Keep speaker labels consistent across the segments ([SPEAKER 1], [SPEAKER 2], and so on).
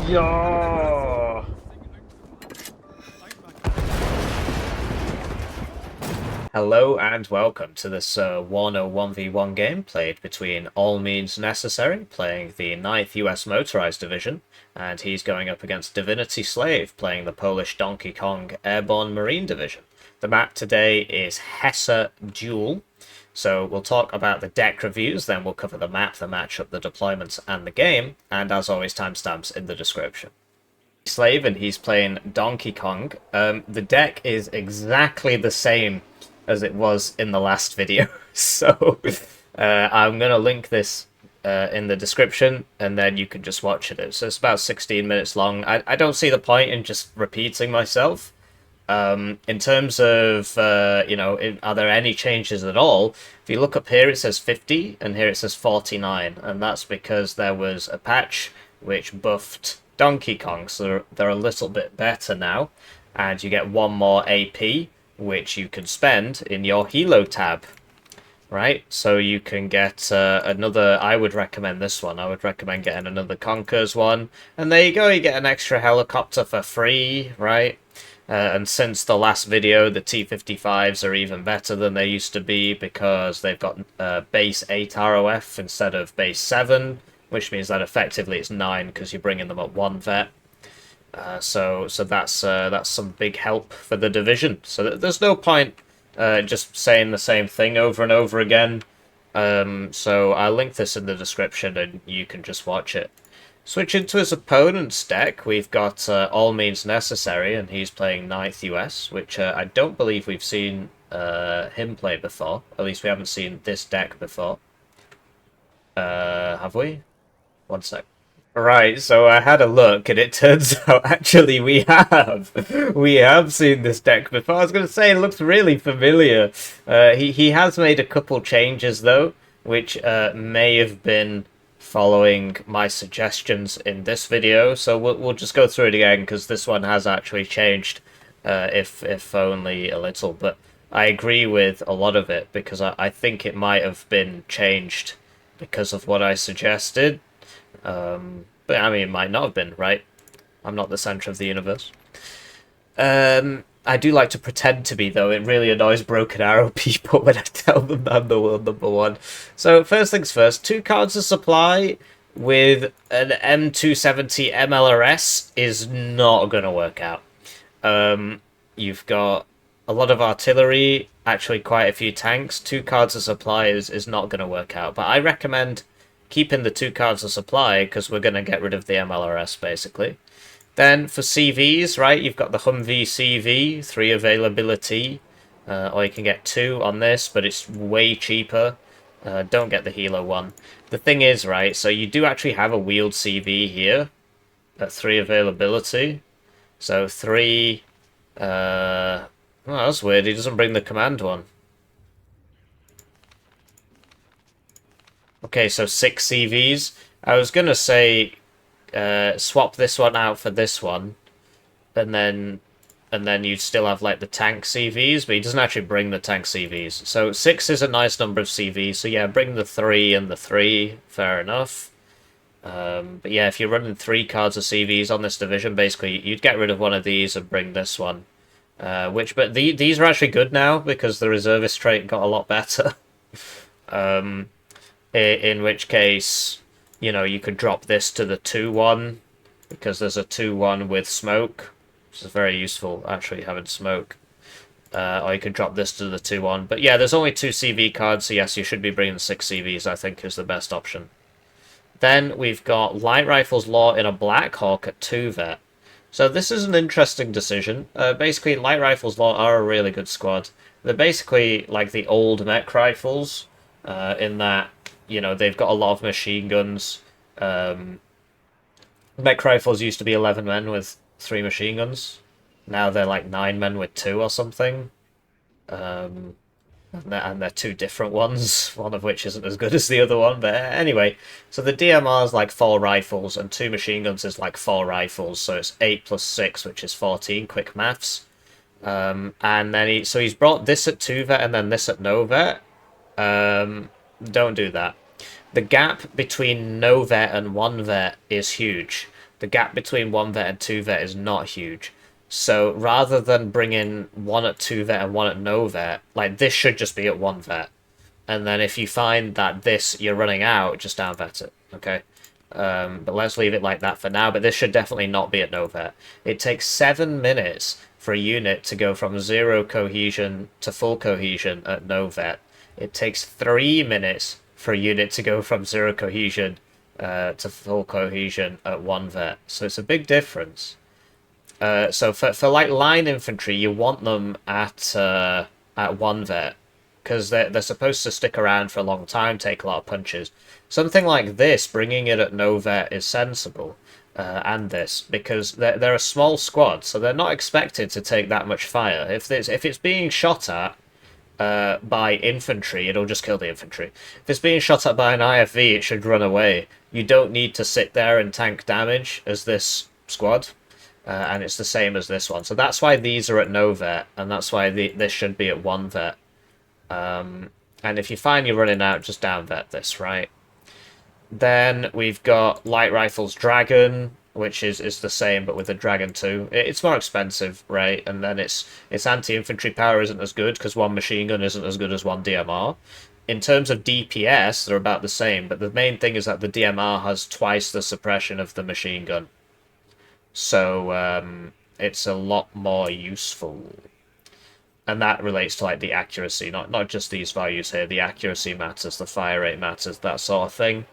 [SPEAKER 1] Yo! Hello and welcome to this Warno 1v1 game played between All Means Necessary, playing the 9th US Motorized Division, and he's going up against Divinity Slave, playing the Polish Donkey Kong Airborne Marine Division. The map today is Hesse Duel, so we'll talk about the deck reviews, then we'll cover the map, the matchup, the deployments, and the game, and as always, timestamps in the description. Slave, and he's playing Donkey Kong. The deck is exactly the same as it was in the last video, so I'm going to link this in the description, and then you can just watch it. So it's about 16 minutes long. I don't see the point in just repeating myself. In terms of, are there any changes at all? If you look up here, it says 50, and here it says 49, and that's because there was a patch which buffed Donkey Kong, so they're a little bit better now, and you get one more AP, which you can spend in your Helo tab, right? So you can get another, I would recommend this one, I would recommend getting another Conkers one, and there you go, you get an extra helicopter for free, right? And since the last video, the T-55s are even better than they used to be because they've got base 8 ROF instead of base 7, which means that effectively it's 9 because you're bringing them at 1 vet. So that's some big help for the division. So there's no point just saying the same thing over and over again. So I'll link this in the description and you can just watch it. Switching to his opponent's deck, we've got All Means Necessary, and he's playing 9th US, which I don't believe we've seen him play before. At least we haven't seen this deck before. Have we? One sec. Right, so I had a look, and it turns out actually we have. We have seen this deck before. I was going to say it looks really familiar. He has made a couple changes though, which may have been following my suggestions in this video. So we'll just go through it again because this one has actually changed, if only a little. But I agree with a lot of it because I think it might have been changed because of what I suggested. But I mean, it might not have been, right? I'm not the center of the universe. I do like to pretend to be, though. It really annoys Broken Arrow people when I tell them I'm the world number one. So, first things first, 2 cards of supply with an M270 MLRS is not going to work out. You've got a lot of artillery, actually quite a few tanks. 2 cards of supply is not going to work out. But I recommend keeping the 2 cards of supply because we're going to get rid of the MLRS, basically. Then for CVs, right, you've got the Humvee CV, 3 availability, or you can get 2 on this, but it's way cheaper. Don't get the Helo one. The thing is, right, so you do actually have a wheeled CV here at 3 availability. So 3, oh, that's weird, he doesn't bring the command one. Okay, so 6 CVs. I was going to say swap this one out for this one, and then you'd still have like the tank CVs, but he doesn't actually bring the tank CVs. So 6 is a nice number of CVs, so yeah, bring the 3 and the 3, fair enough. But yeah, if you're running 3 cards of CVs on this division, basically you'd get rid of one of these and bring this one. But these are actually good now because the reservist trait got a lot better. In which case, you know, you could drop this to the 2-1 because there's a 2-1 with smoke, which is very useful, actually, having smoke. Or you could drop this to the 2-1. But yeah, there's only 2 CV cards, so yes, you should be bringing 6 CVs, I think, is the best option. Then we've got Light Rifles Law in a Black Hawk at 2 vet. So this is an interesting decision. Basically, Light Rifles Law are a really good squad. They're basically like the old mech rifles, in that, you know, they've got a lot of machine guns. Mech rifles used to be 11 men with 3 machine guns. Now they're like 9 men with 2 or something. And they're 2 different ones, one of which isn't as good as the other one. But anyway, so the DMR is like 4 rifles, and 2 machine guns is like 4 rifles. So it's 8 plus 6, which is 14, quick maths. And then he's brought this at 2 vet and then this at no vet. Don't do that. The gap between no vet and one vet is huge. The gap between one vet and two vet is not huge. So rather than bringing one at two vet and one at no vet, like this should just be at one vet. And then if you find that this you're running out, just down vet it. Okay. But let's leave it like that for now. But this should definitely not be at no vet. It takes 7 minutes for a unit to go from 0 cohesion to full cohesion at no vet. It takes 3 minutes for a unit to go from 0 cohesion to full cohesion at 1 vet. So it's a big difference. So for like line infantry, you want them at 1 vet because they're supposed to stick around for a long time, take a lot of punches. Something like this, bringing it at no vet is sensible, and this because they're a small squad, so they're not expected to take that much fire. If it's being shot at by infantry, it'll just kill the infantry. If it's being shot at by an IFV, it should run away. You don't need to sit there and tank damage as this squad. And it's the same as this one. So that's why these are at no vet, and that's why this should be at 1 vet. And if you find you're running out, just down vet this, right? Then we've got Light Rifles Dragon, which is the same, but with the Dragon 2. It's more expensive, right? And then its anti-infantry power isn't as good, because one machine gun isn't as good as one DMR. In terms of DPS, they're about the same, but the main thing is that the DMR has twice the suppression of the machine gun. So it's a lot more useful. And that relates to like the accuracy, not just these values here. The accuracy matters, the fire rate matters, that sort of thing.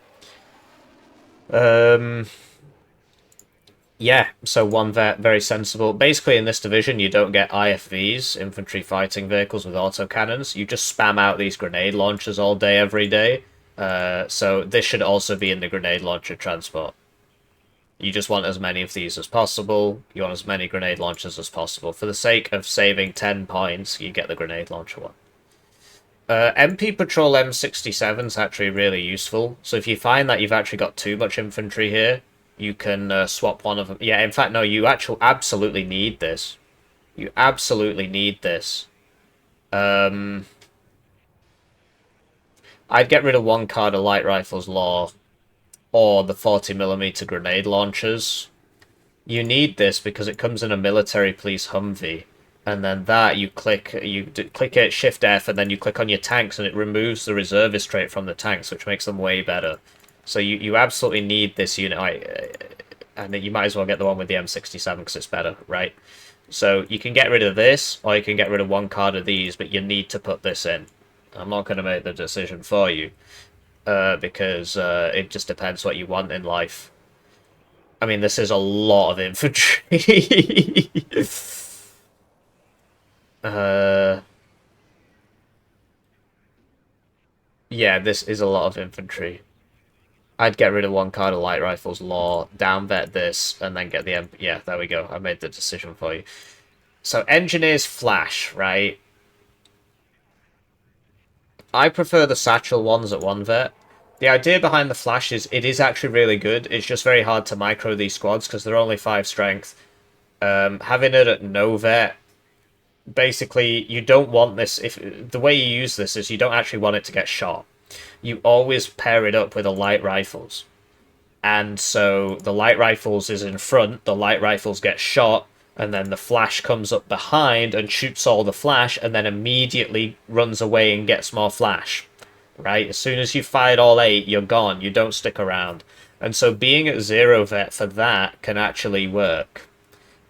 [SPEAKER 1] Yeah, so 1 vet, very sensible. Basically, in this division, you don't get IFVs, infantry fighting vehicles with autocannons. You just spam out these grenade launchers all day, every day. So this should also be in the grenade launcher transport. You just want as many of these as possible. You want as many grenade launchers as possible. For the sake of saving 10 points, you get the grenade launcher one. MP Patrol M67 is actually really useful. So if you find that you've actually got too much infantry here, you can swap one of them. Yeah, in fact, no, you actually absolutely need this. You absolutely need this. I'd get rid of one card of Light Rifles Law or the 40mm grenade launchers. You need this because it comes in a military police Humvee, and then that you click it, Shift F, and then you click on your tanks, and it removes the reservist trait from the tanks, which makes them way better. So you absolutely need this unit, and you might as well get the one with the M67 because it's better, right? So you can get rid of this, or you can get rid of one card of these, but you need to put this in. I'm not going to make the decision for you. Because it just depends what you want in life. I mean, this is a lot of infantry. Yeah, this is a lot of infantry. I'd get rid of one card of Light Rifles Law, down vet this, and then get the yeah, there we go. I made the decision for you. So Engineers Flash, right? I prefer the satchel ones at 1 vet. The idea behind the flash is it is actually really good. It's just very hard to micro these squads because they're only 5 strength. Having it at no vet, basically you don't want this. If the way you use this is you don't actually want it to get shot. You always pair it up with a light rifles, and so the light rifles is in front. The light rifles get shot, and then the flash comes up behind and shoots all the flash, and then immediately runs away and gets more flash. Right? As soon as you fired all 8, you're gone. You don't stick around. And so being at 0 vet for that can actually work.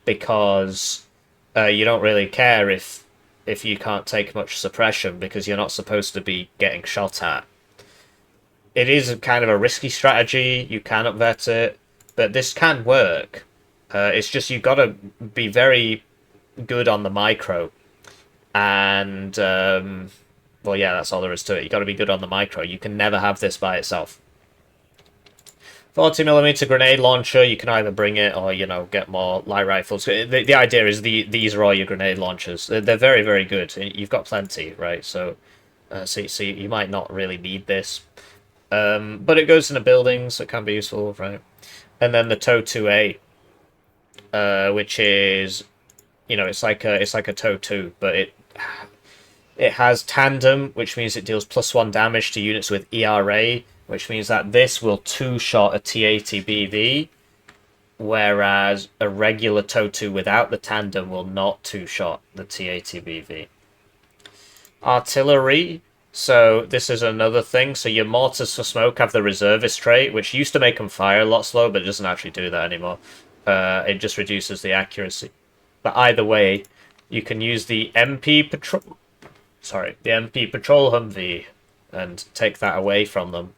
[SPEAKER 1] Because you don't really care if you can't take much suppression, because you're not supposed to be getting shot at. It is kind of a risky strategy. You can up-vet it. But this can work. It's just you've got to be very good on the micro. And... well, yeah, that's all there is to it. You got to be good on the micro. You can never have this by itself. 40mm grenade launcher, you can either bring it or, you know, get more light rifles. The idea is these are all your grenade launchers. They're very, very good. You've got plenty, right? So you might not really need this. But it goes into buildings, so it can be useful, right? And then the TOW 2A, which is, you know, it's like a TOW 2, but it has tandem, which means it deals +1 damage to units with ERA, which means that this will two-shot a T-80 BV, whereas a regular TOW2 without the tandem will not two-shot the T-80 BV. Artillery, so this is another thing. So your mortars for smoke have the reservist trait, which used to make them fire a lot slower, but it doesn't actually do that anymore. It just reduces the accuracy. But either way, you can use the MP patrol. Sorry, the MP patrol Humvee, and take that away from them.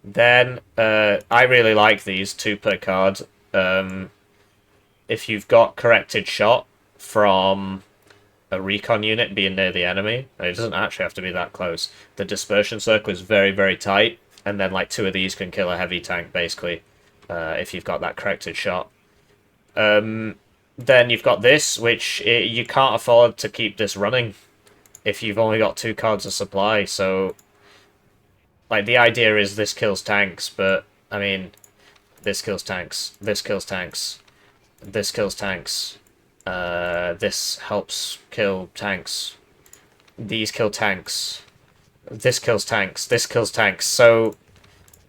[SPEAKER 1] Then I really like these 2 per card. If you've got corrected shot from a recon unit being near the enemy, it doesn't actually have to be that close. The dispersion circle is very, very tight, and then like 2 of these can kill a heavy tank basically, if you've got that corrected shot. Then you've got this, which you can't afford to keep this running if you've only got 2 cards of supply. So, like, the idea is this kills tanks, but I mean, this kills tanks, this kills tanks, this kills tanks. This helps kill tanks. These kill tanks. This kills tanks. This kills tanks. So,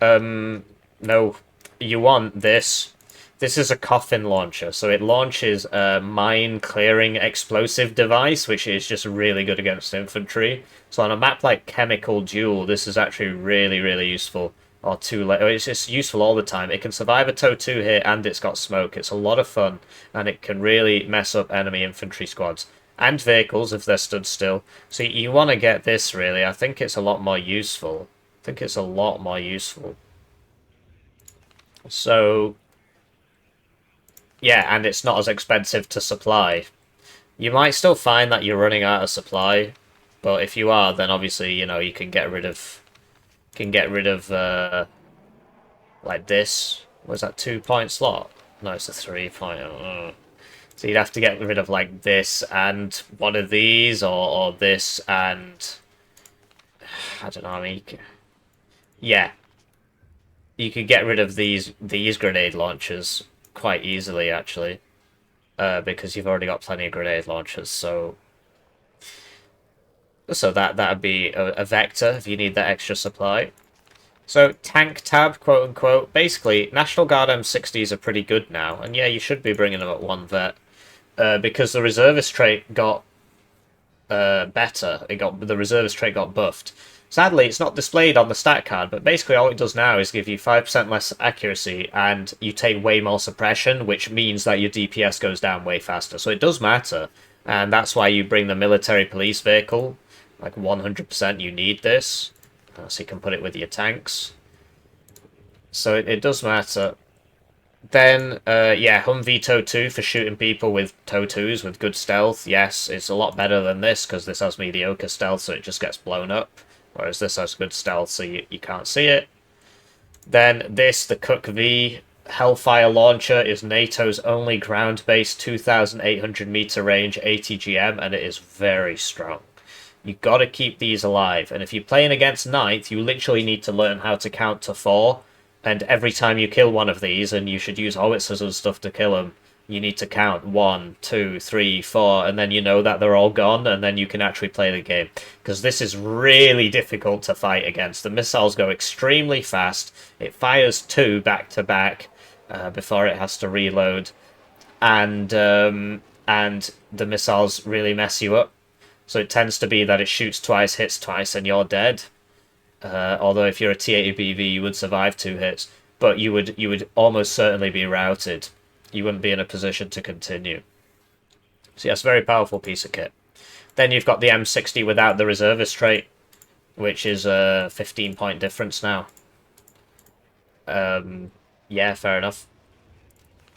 [SPEAKER 1] no. You want this. This is a coffin launcher. So it launches a mine-clearing explosive device, which is just really good against infantry. So on a map like Chemical Duel, this is actually really, really useful. Or it's just useful all the time. It can survive a TOW2 hit, and it's got smoke. It's a lot of fun, and it can really mess up enemy infantry squads and vehicles if they're stood still. So you want to get this, really. I think it's a lot more useful. So, yeah, and it's not as expensive to supply. You might still find that you're running out of supply, but if you are, then obviously, you know, you can get rid of like this. Was that 2-point slot? No, it's a 3-point. So you'd have to get rid of like this and one of these, or this and I don't know. I mean, yeah, you could get rid of these grenade launchers quite easily actually, because you've already got plenty of grenade launchers. So that'd be a vector if you need that extra supply. So tank tab, quote unquote. Basically, National Guard M60s are pretty good now, and yeah, you should be bringing them at 1 vet, because the reservist trait got better. The reservist trait got buffed. Sadly, it's not displayed on the stat card, but basically all it does now is give you 5% less accuracy, and you take way more suppression, which means that your DPS goes down way faster. So it does matter, and that's why you bring the military police vehicle. Like 100% you need this, so you can put it with your tanks. So it does matter. Then, yeah, Humvee TOW2 for shooting people with TOW2s with good stealth. Yes, it's a lot better than this, because this has mediocre stealth, so it just gets blown up. Whereas this has good stealth, so you can't see it. Then this, the Cook V Hellfire Launcher, is NATO's only ground-based 2,800 meter range ATGM, and it is very strong. You got to keep these alive, and if you're playing against Ninth, you literally need to learn how to count to 4, and every time you kill one of these, and you should use howitzers and stuff to kill them, you need to count 1, 2, 3, 4, and then you know that they're all gone, and then you can actually play the game. Because this is really difficult to fight against. The missiles go extremely fast. It fires 2 back to back before it has to reload, and the missiles really mess you up. So it tends to be that it shoots twice, hits twice, and you're dead. Although if you're a T-80 BV, you would survive 2 hits, but you would almost certainly be routed. You wouldn't be in a position to continue. So yes, very powerful piece of kit. Then you've got the M60 without the reservist trait, which is a 15-point difference now. Yeah, fair enough.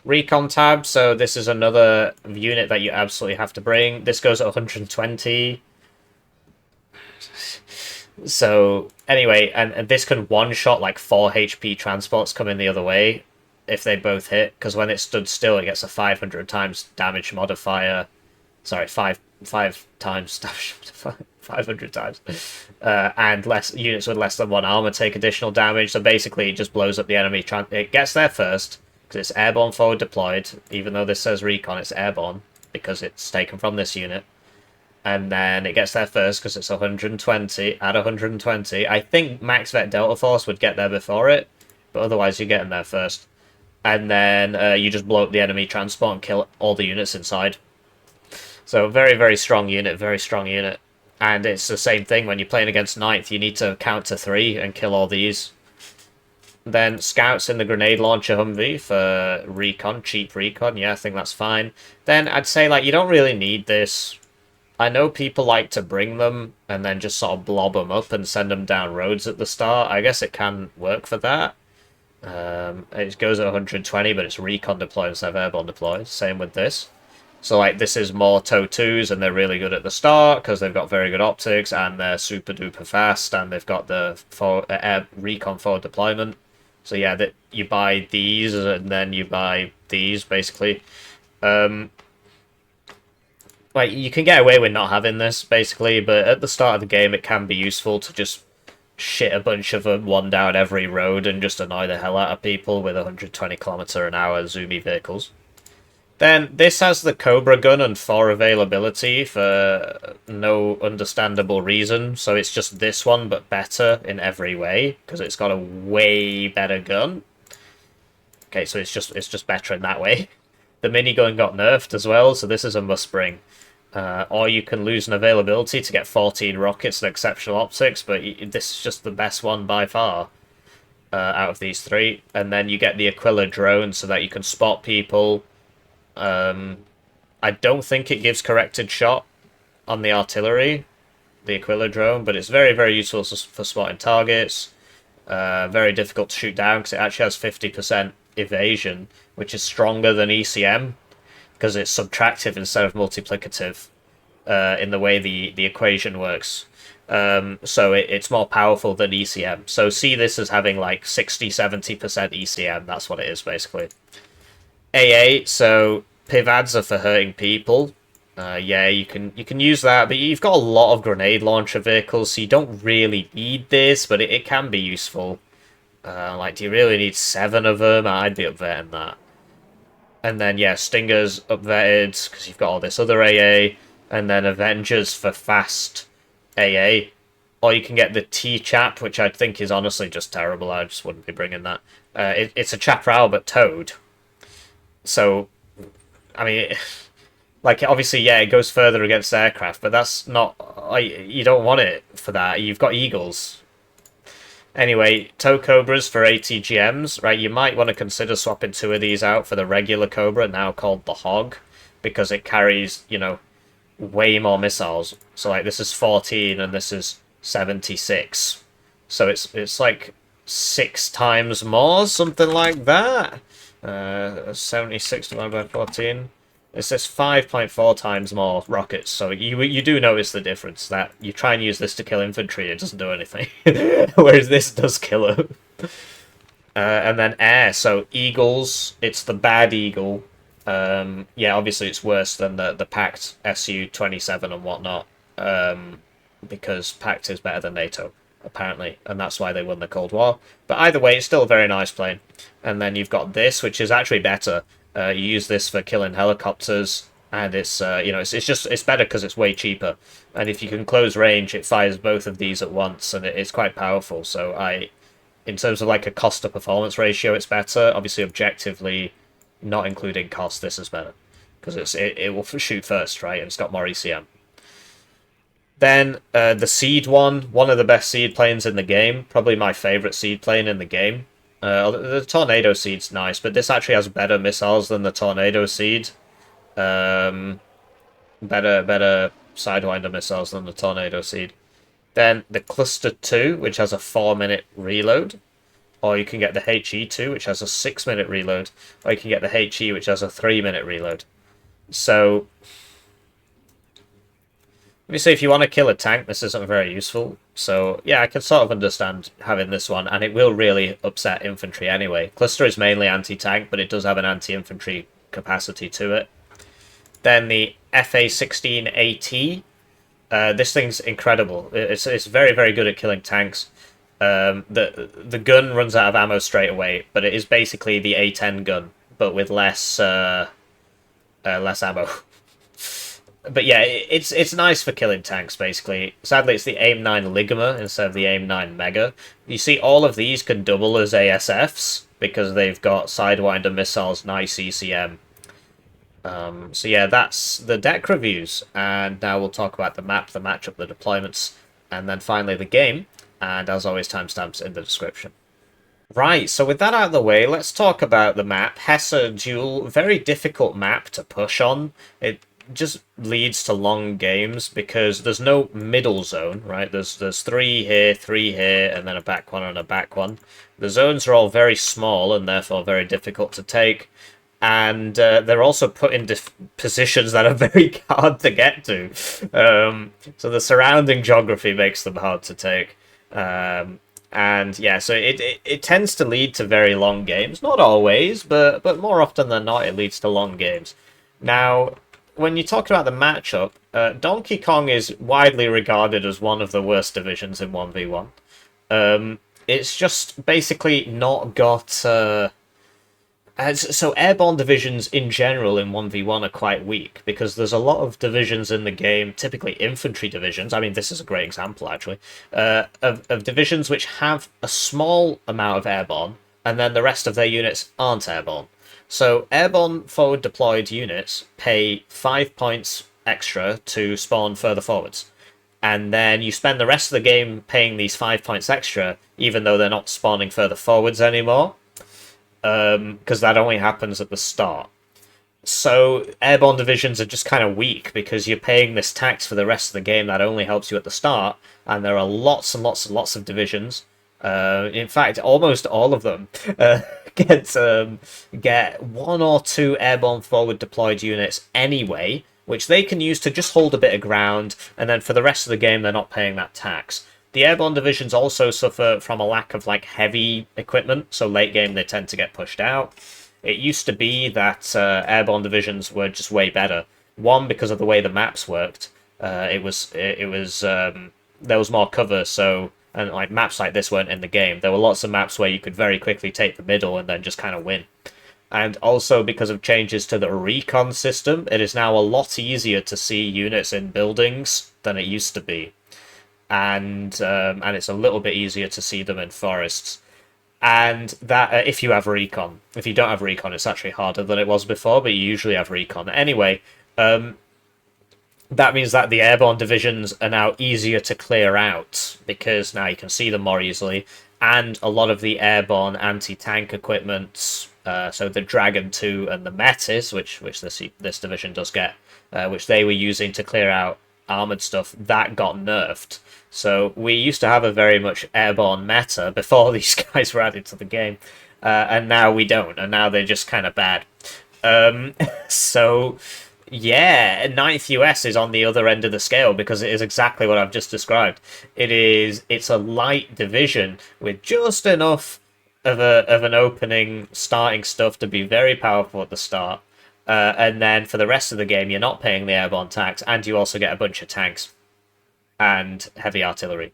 [SPEAKER 1] Recon tab, so this is another unit that you absolutely have to bring. This goes at 120. So, anyway, and this can one-shot like 4 HP transports coming the other way if they both hit, because when it stood still, it gets a 500 times damage modifier. Sorry, 5 times damage modifier. 500 times. And less units with less than 1 armor take additional damage, so basically it just blows up the enemy. It gets there first, because it's airborne forward deployed. Even though this says recon, it's airborne because it's taken from this unit. and then it gets there first because it's 120. At 120, I think Max Vet Delta Force would get there before it, but otherwise you're getting there first. And then you just blow up the enemy transport and kill all the units inside. So very, very strong unit, very strong unit. And it's the same thing when you're playing against Ninth, you need to count to 3 and kill all these. Then Scouts in the Grenade Launcher Humvee for recon, cheap recon, yeah, I think that's fine. Then I'd say, like, you don't really need this. I know people like to bring them and then just sort of blob them up and send them down roads at the start. I guess it can work for that. It goes at 120, but it's recon deployed instead of airborne deployed. Same with this. So, like, this is more TOW 2s, and they're really good at the start because they've got very good optics, and they're super duper fast, and they've got the air recon forward deployment. So, yeah, that you buy these, and then you buy these, basically. Like, you can get away with not having this, basically, but at the start of the game, it can be useful to just shit a bunch of them one down every road and just annoy the hell out of people with 120km/h zoomy vehicles. Then this has the Cobra gun and 4 availability for no understandable reason. So it's just this one, but better in every way because it's got a way better gun. Okay, so it's just better in that way. The minigun got nerfed as well, so this is a must bring. Or you can lose an availability to get 14 rockets and exceptional optics, but this is just the best one by far out of these 3. And then you get the Aquila drone so that you can spot people. I don't think it gives corrected shot on the artillery, the Aquila drone, but it's very, very useful for spotting targets. Very difficult to shoot down because it actually has 50% evasion, which is stronger than ECM because it's subtractive instead of multiplicative in the way the equation works. So it's more powerful than ECM. So see this as having like 60-70% ECM. That's what it is basically. AA, so pivads are for hurting people. Yeah, you can use that, but you've got a lot of grenade launcher vehicles, so you don't really need this, but it can be useful. Like, do you really need 7 of them? I'd be upvetting that. And then, yeah, Stingers upvetted, because you've got all this other AA, and then Avengers for fast AA. Or you can get the T-Chap, which I think is honestly just terrible. I just wouldn't be bringing that. It's a Chaparral, but towed. So, I mean, like, obviously, yeah, it goes further against aircraft, but that's not... you don't want it for that. You've got Eagles. Anyway, tow Cobras for ATGMs, right? You might want to consider swapping 2 of these out for the regular Cobra, now called the Hog, because it carries, you know, way more missiles. So, like, this is 14 and this is 76. So it's like 6 times more, something like that. 76 divided by 14. It's just 5.4 times more rockets, so you do notice the difference, that you try and use this to kill infantry, it doesn't do anything. Whereas this does kill them. And then air, so Eagles, it's the bad Eagle. Yeah, obviously it's worse than the Pact Su-27 and whatnot, because Pact is better than NATO, apparently, and that's why they won the Cold War. But either way, it's still a very nice plane. And then you've got this, which is actually better. You use this for killing helicopters, and it's you know, it's better because it's way cheaper. And if you can close range, it fires both of these at once, and it's quite powerful. So in terms of like a cost to performance ratio, it's better. Obviously, objectively, not including cost, this is better because it will shoot first, right? And it's got more ECM. Then the Seed one of the best Seed planes in the game, probably my favorite Seed plane in the game. The Tornado Seed's nice, but this actually has better missiles than the Tornado Seed. Better Sidewinder missiles than the Tornado Seed. Then the Cluster 2, which has a 4-minute reload. Or you can get the HE2, which has a 6-minute reload. Or you can get the HE, which has a 3-minute reload. So, let me say, if you want to kill a tank, this isn't very useful. So, yeah, I can sort of understand having this one, and it will really upset infantry anyway. Cluster is mainly anti-tank, but it does have an anti-infantry capacity to it. Then the FA-16AT. This thing's incredible. It's very, very good at killing tanks. The gun runs out of ammo straight away, but it is basically the A10 gun, but with less ammo. But yeah, it's nice for killing tanks, basically. Sadly, it's the AIM 9 Ligma instead of the AIM 9 Mega. You see, all of these can double as ASFs because they've got Sidewinder missiles, nice ECM. So yeah, that's the deck reviews, and now we'll talk about the map, the matchup, the deployments, and then finally the game. And as always, timestamps in the description. Right, so with that out of the way, let's talk about the map. Hesse Duel, very difficult map to push on. It just leads to long games because there's no middle zone, right? There's three here, and then a back one and a back one. The zones are all very small and therefore very difficult to take. And they're also put in positions that are very hard to get to. So the surrounding geography makes them hard to take. And yeah, so it tends to lead to very long games. Not always, but more often than not, it leads to long games. Now, when you talk about the matchup, Donkey Kong is widely regarded as one of the worst divisions in 1v1. It's just basically not got... so airborne divisions in general in 1v1 are quite weak because there's a lot of divisions in the game, typically infantry divisions. I mean, this is a great example, actually, of divisions which have a small amount of airborne, and then the rest of their units aren't airborne. So airborne forward deployed units pay 5 points extra to spawn further forwards. And then you spend the rest of the game paying these 5 points extra, even though they're not spawning further forwards anymore. Because that only happens at the start. So airborne divisions are just kind of weak because you're paying this tax for the rest of the game that only helps you at the start, and there are lots and lots and lots of divisions. In fact, almost all of them get one or two airborne forward deployed units anyway, which they can use to just hold a bit of ground, and then for the rest of the game they're not paying that tax. The airborne divisions also suffer from a lack of like heavy equipment, so late game they tend to get pushed out. It used to be that airborne divisions were just way better. One, because of the way the maps worked. There was more cover, so and like maps like this weren't in the game. There were lots of maps where you could very quickly take the middle and then just kind of win. And also because of changes to the recon system, it is now a lot easier to see units in buildings than it used to be. And it's a little bit easier to see them in forests. And that if you have recon. If you don't have recon, it's actually harder than it was before, but you usually have recon. Anyway, that means that the airborne divisions are now easier to clear out, because now you can see them more easily, and a lot of the airborne anti-tank equipment, so the Dragon 2 and the Metis, which this division does get, which they were using to clear out armored stuff, that got nerfed. So we used to have a very much airborne meta before these guys were added to the game, and now we don't, and now they're just kind of bad. So yeah, 9th US is on the other end of the scale because it is exactly what I've just described. It's a light division with just enough of an opening starting stuff to be very powerful at the start. And then for the rest of the game, you're not paying the airborne tax, and you also get a bunch of tanks and heavy artillery.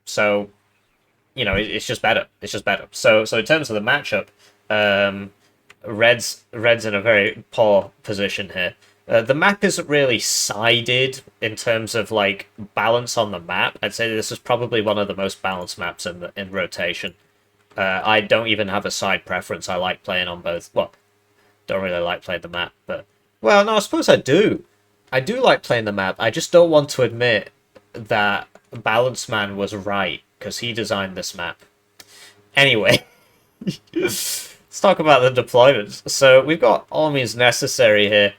[SPEAKER 1] So, it's just better. It's just better. So in terms of the matchup, Red's in a very poor position here. The map isn't really sided in terms of like balance on the map. I'd say this is probably one of the most balanced maps in rotation. I don't even have a side preference. I like playing on both. Well, don't really like playing the map, but well, no, I suppose I do. I do like playing the map. I just don't want to admit that Balance Man was right because he designed this map. Anyway, let's talk about the deployments. So we've got all means necessary here.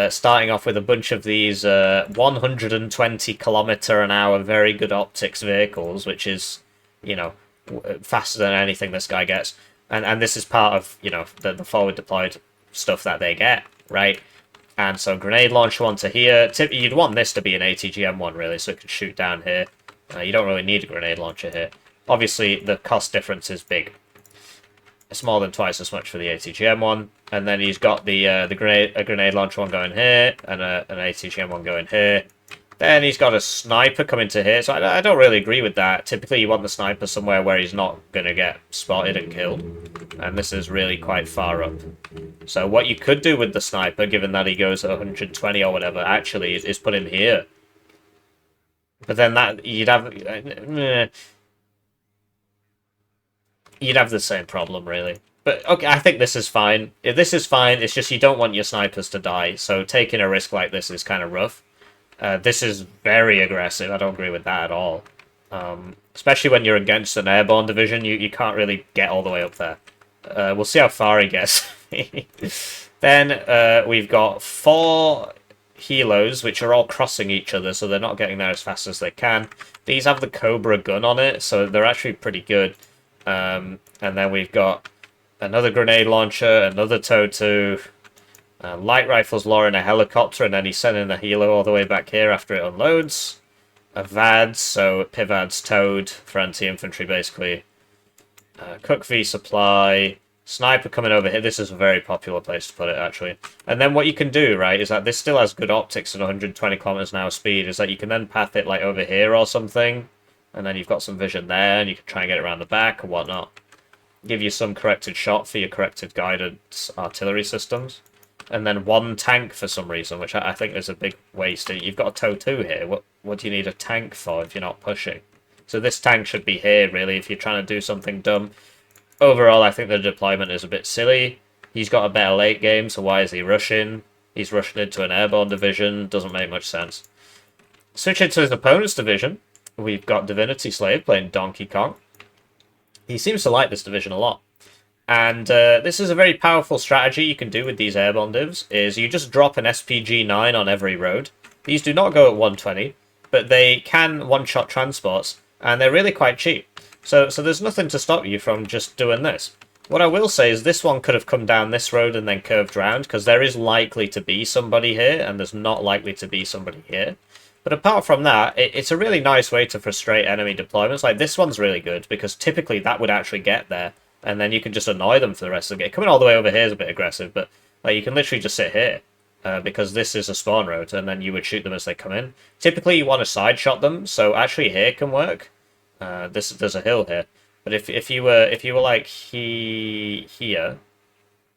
[SPEAKER 1] Starting off with a bunch of these 120km/h very good optics vehicles, which is, faster than anything this guy gets. And this is part of, the forward deployed stuff that they get, right? And so grenade launcher onto here. You'd want this to be an ATGM1, really, so it can shoot down here. You don't really need a grenade launcher here. Obviously, the cost difference is big. It's more than twice as much for the ATGM1. And then he's got a grenade launcher one going here, and an ATGM1 going here. Then he's got a sniper coming to here, so I don't really agree with that. Typically, you want the sniper somewhere where he's not going to get spotted and killed. and this is really quite far up. So what you could do with the sniper, given that he goes at 120 or whatever, actually, is put him here. But then that you'd have the same problem, really. But okay, I think this is fine. This is fine. It's just you don't want your snipers to die, so taking a risk like this is kind of rough. This is very aggressive. I don't agree with that at all. Especially when you're against an airborne division, you can't really get all the way up there. We'll see how far he gets. Then we've got 4 helos, which are all crossing each other, so they're not getting there as fast as they can. These have the Cobra gun on it, so they're actually pretty good. And then we've got another grenade launcher, another TOW2, light rifles lowering a helicopter, and then he's sending the helo all the way back here after it unloads. A VAD, so PIVAD's towed for anti-infantry, basically. Cook V supply. Sniper coming over here. This is a very popular place to put it, actually. And then what you can do, right, is that this still has good optics at 120 kilometers an hour speed, is that you can then path it, like, over here or something. And then you've got some vision there, and you can try and get it around the back and whatnot. Give you some corrected shot for your corrected guidance artillery systems. And then 1 tank for some reason, which I think is a big waste. You've got a TOW2 here. What do you need a tank for if you're not pushing? So this tank should be here, really, if you're trying to do something dumb. Overall, I think the deployment is a bit silly. He's got a better late game, so why is he rushing? He's rushing into an airborne division. Doesn't make much sense. Switching to his opponent's division, we've got Divinity Slave playing Donkey Kong. He seems to like this division a lot. And this is a very powerful strategy you can do with these airborne divs, is you just drop an SPG-9 on every road. These do not go at 120, but they can one-shot transports, and they're really quite cheap. So there's nothing to stop you from just doing this. What I will say is this one could have come down this road and then curved round, because there is likely to be somebody here, and there's not likely to be somebody here. But apart from that, it's a really nice way to frustrate enemy deployments. Like, this one's really good, because typically that would actually get there, and then you can just annoy them for the rest of the game. Coming all the way over here is a bit aggressive, but like you can literally just sit here, because this is a spawn road, and then you would shoot them as they come in. Typically, you want to side shot them, so actually here can work. There's a hill here, but if you were like here, I'm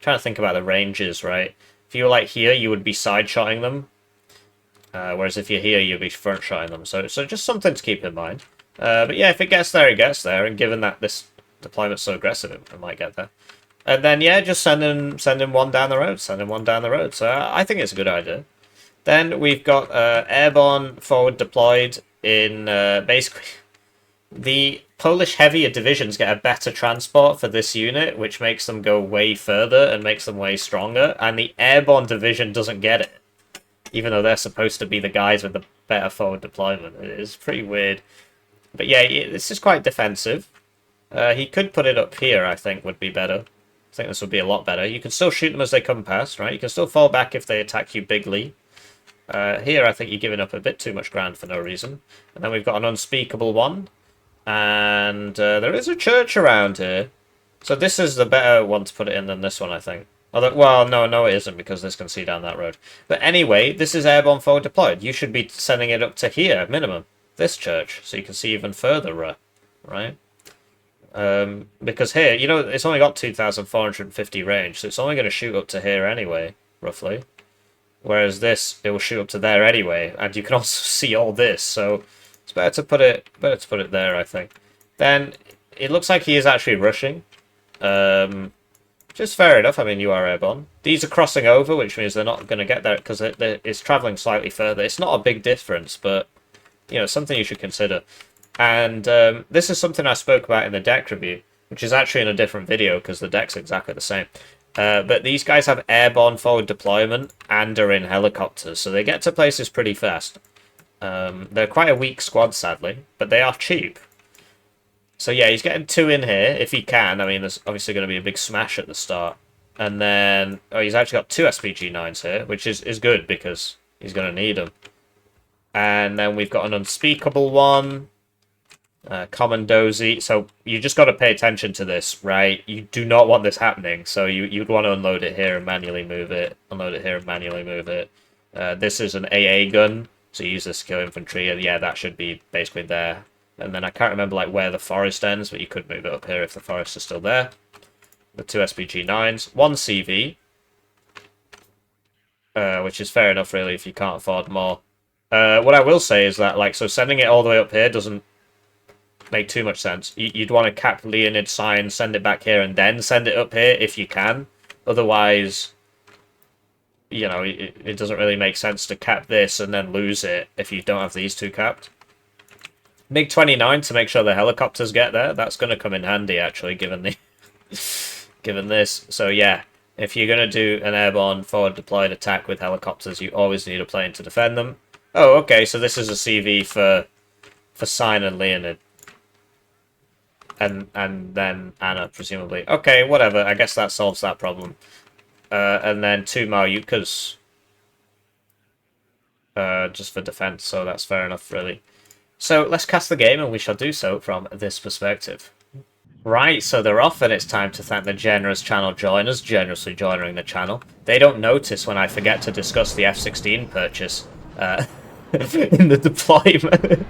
[SPEAKER 1] trying to think about the ranges, right? If you were like here, you would be side shotting them, whereas if you're here, you'd be front shotting them. So just something to keep in mind. But yeah, if it gets there, it gets there, and given that this deployment's so aggressive, it might get there. And then yeah, just sending one down the road, So I think it's a good idea. Then we've got Airborne forward deployed in basically the Polish heavier divisions get a better transport for this unit, which makes them go way further and makes them way stronger, and the Airborne division doesn't get it, even though they're supposed to be the guys with the better forward deployment. It's pretty weird. But yeah, this is quite defensive. He could put it up here, I think, would be better. I think this would be a lot better. You can still shoot them as they come past, right? You can still fall back if they attack you bigly. Here, I think you're giving up a bit too much ground for no reason. And then we've got an unspeakable one. And there is a church around here. So this is the better one to put it in than this one, I think. Although, well, no, it isn't, because this can see down that road. But anyway, this is Airborne forward deployed. You should be sending it up to here, minimum. This church, so you can see even further, right? Because here, you know, it's only got 2,450 range, so it's only going to shoot up to here anyway, roughly. Whereas this, it will shoot up to there anyway, and you can also see all this, so it's better to put it there, I think. Then it looks like he is actually rushing. Just fair enough. I mean, you are airborne. These are crossing over, which means they're not going to get there because it's traveling slightly further. It's not a big difference, but you know, something you should consider. And this is something I spoke about in the deck review, which is actually in a different video because the deck's exactly the same. But these guys have airborne forward deployment and are in helicopters, so they get to places pretty fast. They're quite a weak squad, sadly, but they are cheap. So yeah, he's getting 2 in here, if he can. I mean, there's obviously going to be a big smash at the start. And then, oh, he's actually got 2 SPG-9s here, which is good because he's going to need them. And then we've got an unspeakable one. Common dozy. So you just got to pay attention to this, right? You do not want this happening. So you'd want to unload it here and manually move it. Unload it here and manually move it. This is an AA gun. So you use this to kill infantry. And yeah, that should be basically there. And then I can't remember like where the forest ends, but you could move it up here if the forest is still there. the 2 SPG-9s, 1 CV, which is fair enough, really, if you can't afford more. What I will say is that, like, so sending it all the way up here doesn't make too much sense. You'd want to cap Leonid sign, send it back here, and then send it up here if you can. Otherwise, you know, it doesn't really make sense to cap this and then lose it if you don't have these two capped. MiG-29 to make sure the helicopters get there. That's going to come in handy, actually, given the given this. So, yeah. If you're going to do an airborne forward deployed attack with helicopters, you always need a plane to defend them. Oh, okay, so this is a CV for Sign and Leonid. And then Anna, presumably. Okay, whatever. I guess that solves that problem. And then 2 Maryukas. Just for defense, so that's fair enough, really. So let's cast the game, and we shall do so from this perspective. Right, so they're off, and it's time to thank the generous channel joiners, generously joining the channel. They don't notice when I forget to discuss the F-16 purchase in the deployment.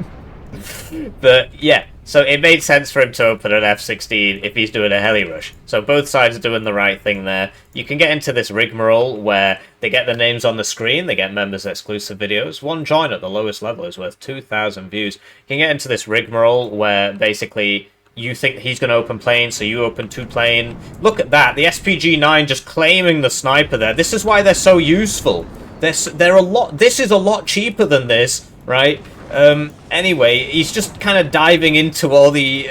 [SPEAKER 1] But, yeah, so it made sense for him to open an F-16 if he's doing a heli rush. So both sides are doing the right thing there. You can get into this rigmarole where they get the names on the screen, they get members exclusive videos. One join at the lowest level is worth 2,000 views. You can get into this rigmarole where basically you think he's going to open plane, so you open 2 plane. Look at that, the SPG-9 just claiming the sniper there. This is why they're so useful. They're a lot. This is a lot cheaper than this, right? Anyway, he's just kind of diving into all the...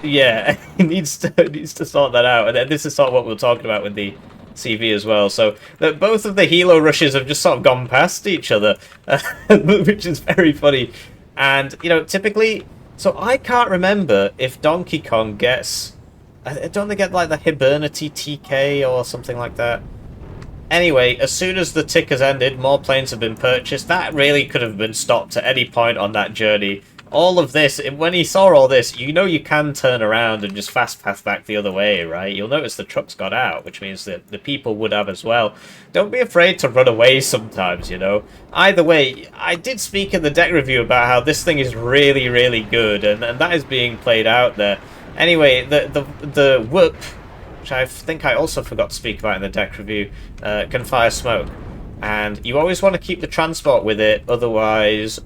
[SPEAKER 1] yeah, he needs to sort that out. And this is sort of what we're talking about with the CV as well. So that both of the helo rushes have just sort of gone past each other, which is very funny. And, you know, typically... So I can't remember if Donkey Kong gets... Don't they get, like, the Divinity TK or something like that? Anyway, as soon as the tick has ended, more planes have been purchased. That really could have been stopped at any point on that journey. All of this, when he saw all this, you know you can turn around and just fast path back the other way, right? You'll notice the trucks got out, which means that the people would have as well. Don't be afraid to run away sometimes, you know? Either way, I did speak in the deck review about how this thing is really, really good, and that is being played out there. Anyway, the whoop, which I think I also forgot to speak about in the deck review, can fire smoke. And you always want to keep the transport with it, otherwise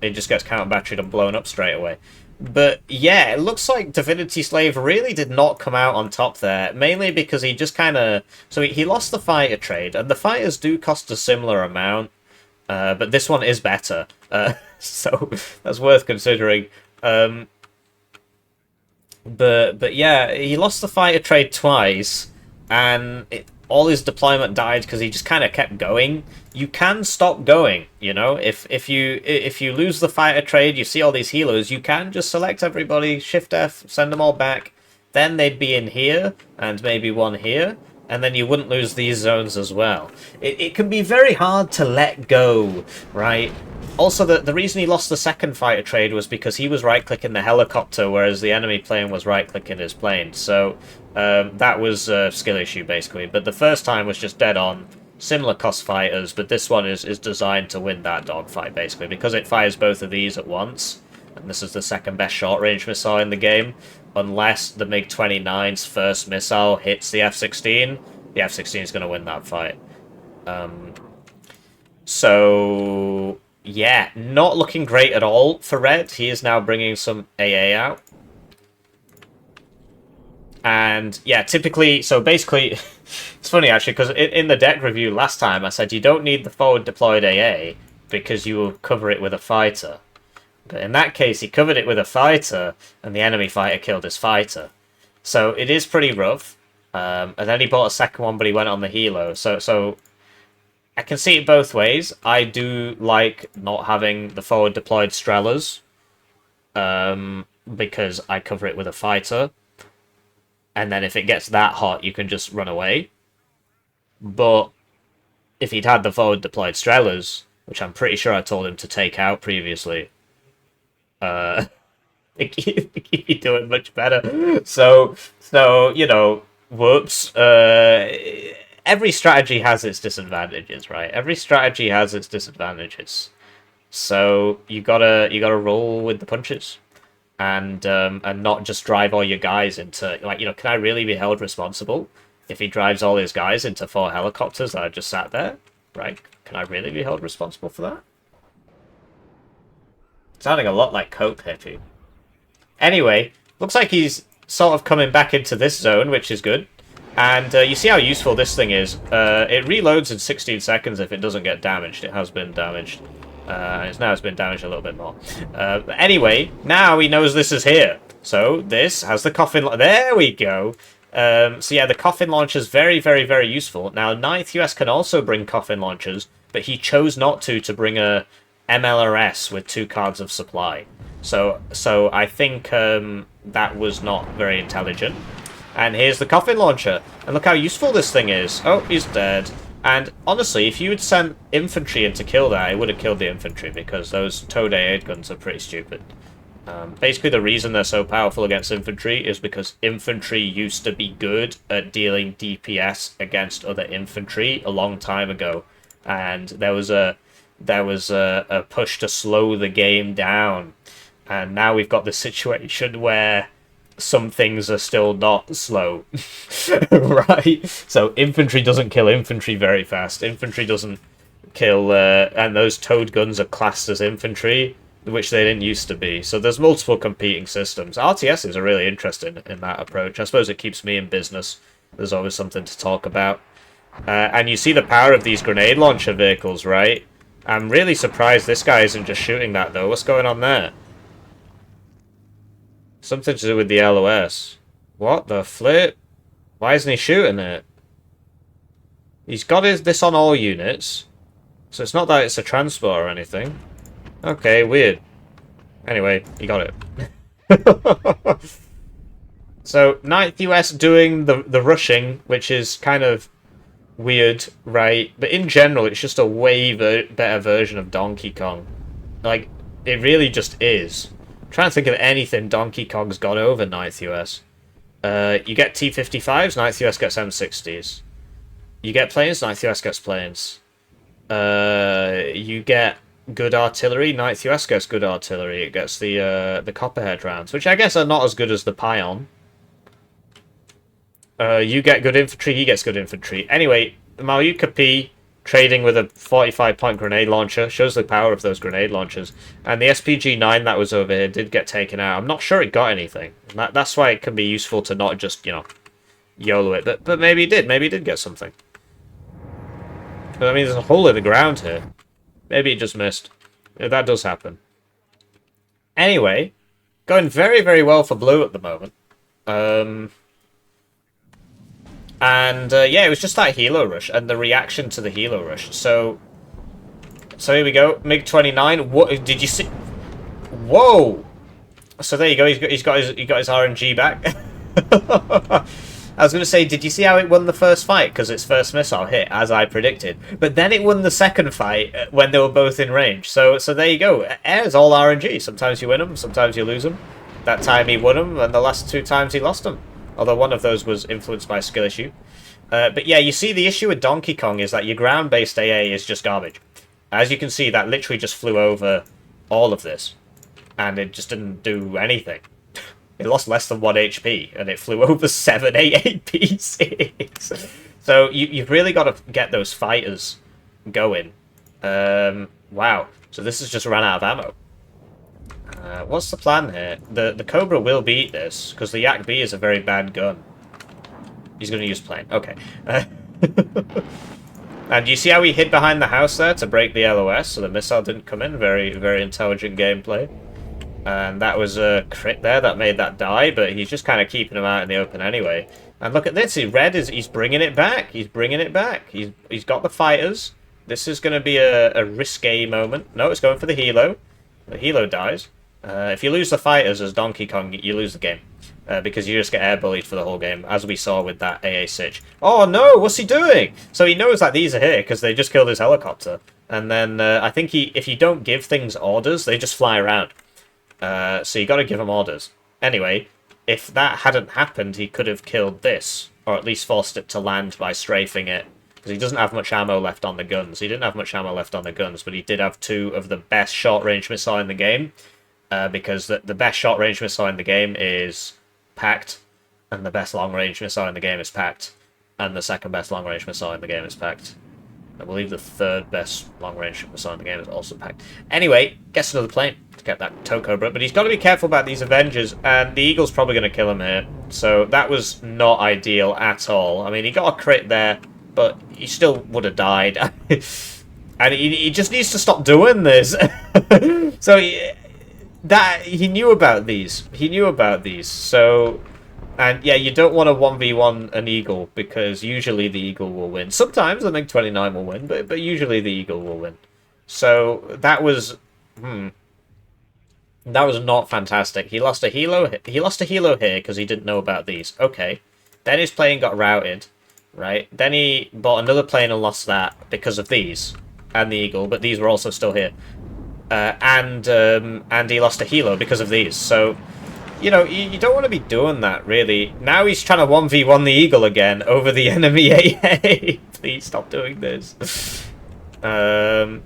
[SPEAKER 1] it just gets counter-batteried and blown up straight away. But yeah, it looks like Divinity Slave really did not come out on top there, mainly because he just kind of... So he lost the fighter trade, and the fighters do cost a similar amount, but this one is better, so that's worth considering. But yeah, he lost the fighter trade twice, and all his deployment died because he just kind of kept going. You can stop going, you know. If you lose the fighter trade, you see all these healers, you can just select everybody, Shift F, send them all back. Then they'd be in here, and maybe one here, and then you wouldn't lose these zones as well. It can be very hard to let go, right? Also, the reason he lost the second fighter trade was because he was right-clicking the helicopter, whereas the enemy plane was right-clicking his plane. So that was a skill issue, basically. But the first time was just dead on. Similar cost fighters, but this one is designed to win that dogfight, basically, because it fires both of these at once. And this is the second best short-range missile in the game. Unless the MiG-29's first missile hits the F-16, the F-16 is going to win that fight. So... yeah, not looking great at all for Red. He is now bringing some AA out. And, yeah, typically... So, basically... it's funny, actually, because in the deck review last time, I said you don't need the forward deployed AA because you will cover it with a fighter. But in that case, he covered it with a fighter, and the enemy fighter killed his fighter. So, it is pretty rough. And then he bought a second one, but he went on the helo. So I can see it both ways. I do like not having the forward deployed Strelas, because I cover it with a fighter. And then if it gets that hot, you can just run away. But if he'd had the forward deployed Strelas, which I'm pretty sure I told him to take out previously, he'd be doing much better. So you know, whoops. Every strategy has its disadvantages, right? Every strategy has its disadvantages. So you gotta roll with the punches. and not just drive all your guys into, like, you know, can I really be held responsible if he drives all his guys into 4 helicopters that I just sat there? Right? Can I really be held responsible for that? Sounding a lot like Coke Hippie. Anyway, looks like he's sort of coming back into this zone, which is good. And you see how useful this thing is. It reloads in 16 seconds if it doesn't get damaged. It has been damaged. It's been damaged a little bit more. But anyway, now he knows this is here. So this has the coffin... There we go. So yeah, the coffin launcher is very, very, very useful. Now, 9th US can also bring coffin launchers, but he chose not to bring a MLRS with 2 cards of supply. So I think that was not very intelligent. And here's the coffin launcher. And look how useful this thing is. Oh, he's dead. And honestly, if you had sent infantry in to kill that, it would have killed the infantry, because those towed A8 guns are pretty stupid. Basically, the reason they're so powerful against infantry is because infantry used to be good at dealing DPS against other infantry a long time ago. And there was a push to slow the game down. And now we've got the situation where some things are still not slow, right? So infantry doesn't kill infantry very fast. Infantry doesn't kill, and those towed guns are classed as infantry, which they didn't used to be. So there's multiple competing systems. RTSs are really interesting in that approach. I suppose it keeps me in business. There's always something to talk about. And you see the power of these grenade launcher vehicles, right? I'm really surprised this guy isn't just shooting that, though. What's going on there? Something to do with the LOS. What the flip? Why isn't he shooting it? He's got this on all units. So it's not that it's a transport or anything. Okay, weird. Anyway, he got it. So, 9th US doing the rushing, which is kind of weird, right? But in general, it's just a way better version of Donkey Kong. Like, it really just is. Trying to think of anything Donkey Kong's got over 9th US. You get T-55s, 9th US gets M60s. You get planes, 9th US gets planes. You get good artillery, 9th US gets good artillery. It gets the Copperhead rounds, which I guess are not as good as the Pion. You get good infantry, he gets good infantry. Anyway, Malyuka P trading with a 45-point grenade launcher shows the power of those grenade launchers. And the SPG-9 that was over here did get taken out. I'm not sure it got anything. That's why it can be useful to not just, you know, YOLO it. But maybe it did. Maybe it did get something. But I mean, there's a hole in the ground here. Maybe it just missed. That does happen. Anyway, going very, very well for blue at the moment. Yeah, it was just that helo rush and the reaction to the helo rush. So here we go. MiG-29. What did you see? Whoa! So there you go. He's got his RNG back. I was going to say, did you see how it won the first fight? Because its first missile hit, as I predicted. But then it won the second fight when they were both in range. So there you go. Air's all RNG. Sometimes you win them, sometimes you lose them. That time he won them, and the last 2 times he lost them. Although one of those was influenced by a skill issue. But yeah, you see the issue with Donkey Kong is that your ground-based AA is just garbage. As you can see, that literally just flew over all of this. And it just didn't do anything. It lost less than 1 HP, and it flew over 7 AA pieces. So you've really got to get those fighters going. Wow. So this has just run out of ammo. What's the plan here? The Cobra will beat this, because the Yak B is a very bad gun. He's going to use plane. Okay. And you see how he hid behind the house there to break the LOS, so the missile didn't come in? Very, very intelligent gameplay. And that was a crit there that made that die, but he's just kind of keeping him out in the open anyway. And look at this, he's bringing it back. He's bringing it back. He's got the fighters. This is going to be a risque moment. No, it's going for the helo. The helo dies. If you lose the fighters as Donkey Kong, you lose the game. Because you just get air bullied for the whole game, as we saw with that AA Sich. Oh no, what's he doing? So he knows that these are here, because they just killed his helicopter. And then I think if you don't give things orders, they just fly around. So you got to give him orders. Anyway, if that hadn't happened, he could have killed this, or at least forced it to land by strafing it, because he doesn't have much ammo left on the guns. He didn't have much ammo left on the guns, but he did have 2 of the best short-range missile in the game. because the best short range missile in the game is Pact, and the best long range missile in the game is Pact, and the second best long range missile in the game is Pact. I believe the third best long range missile in the game is also Pact. Anyway, gets another plane to get that tow cobra, but he's got to be careful about these Avengers, and the Eagle's probably going to kill him here. So that was not ideal at all. I mean, he got a crit there, but he still would have died. And he just needs to stop doing this. So he knew about these. He knew about these. So, and yeah, you don't want to 1v1 an Eagle, because usually the Eagle will win. Sometimes the MiG-29 will win, but usually the Eagle will win. So that was that was not fantastic. He lost a helo. He lost a helo here because he didn't know about these. Okay, then his plane got routed, right? Then he bought another plane and lost that because of these and the Eagle, but these were also still here. And he lost a helo because of these. So, you know, you don't want to be doing that, really. Now he's trying to 1v1 the Eagle again over the enemy AA. Please stop doing this. Yeah,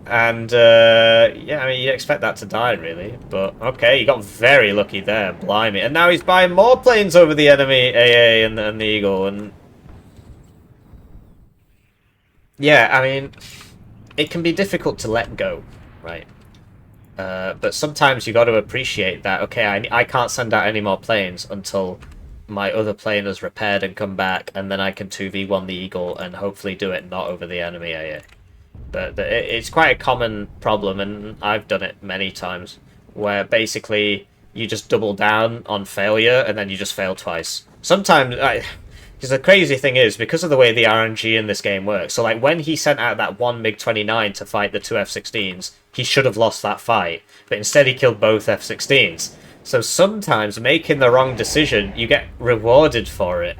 [SPEAKER 1] I mean, you'd expect that to die, really. But, okay, he got very lucky there, blimey. And now he's buying more planes over the enemy AA and the Eagle. And yeah, I mean, it can be difficult to let go, right? But sometimes you got to appreciate that, okay, I can't send out any more planes until my other plane is repaired and come back, and then I can 2v1 the Eagle and hopefully do it not over the enemy AA. But it's quite a common problem, and I've done it many times, where basically you just double down on failure and then you just fail twice. Sometimes, because the crazy thing is, because of the way the RNG in this game works, so like when he sent out that one MiG-29 to fight the two F-16s, he should have lost that fight, but instead he killed both F-16s. So sometimes making the wrong decision, you get rewarded for it,